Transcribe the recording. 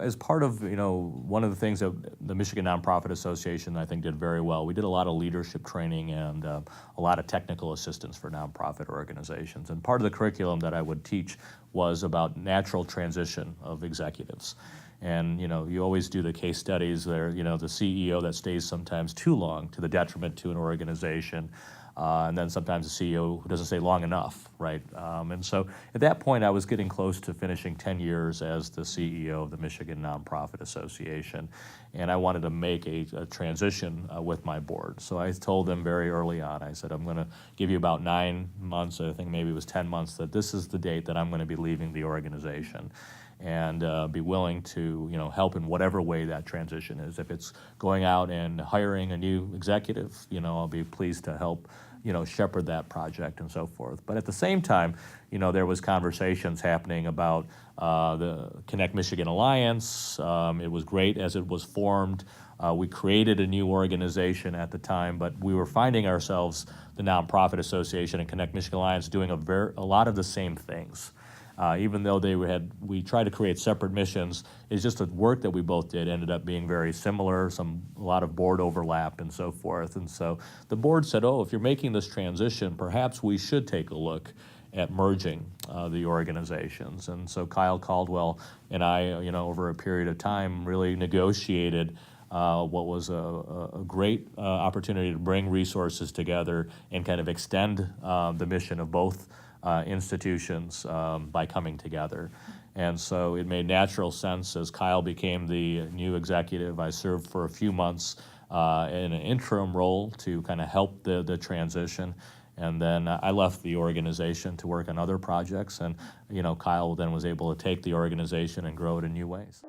As part of, one of the things that the Michigan Nonprofit Association, I think, did very well, we did a lot of leadership training and a lot of technical assistance for nonprofit organizations. And part of the curriculum that I would teach was about natural transition of executives. And, you always do the case studies there, the CEO that stays sometimes too long to the detriment to an organization. And then sometimes the CEO who doesn't stay long enough, right? And so at that point, I was getting close to finishing 10 years as the CEO of the Michigan Nonprofit Association, and I wanted to make a transition with my board. So I told them very early on, I said, I'm going to give you about 9 months, I think maybe it was 10 months, that this is the date that I'm going to be leaving the organization, and be willing to, help in whatever way that transition is. If it's going out and hiring a new executive, I'll be pleased to help, shepherd that project and so forth. But at the same time, there was conversations happening about the ConnectMichigan Alliance. It was great as it was formed. We created a new organization at the time, but we were finding ourselves, the Nonprofit Association and ConnectMichigan Alliance, doing a lot of the same things. Even though we tried to create separate missions, it's just the work that we both did ended up being very similar, a lot of board overlap and so forth. And so the board said, if you're making this transition, perhaps we should take a look at merging the organizations. And so Kyle Caldwell and I, over a period of time, really negotiated what was a great opportunity to bring resources together and kind of extend the mission of both institutions by coming together. And so it made natural sense as Kyle became the new executive. I served for a few months in an interim role to kind of help the transition. And then I left the organization to work on other projects. And, Kyle then was able to take the organization and grow it in new ways.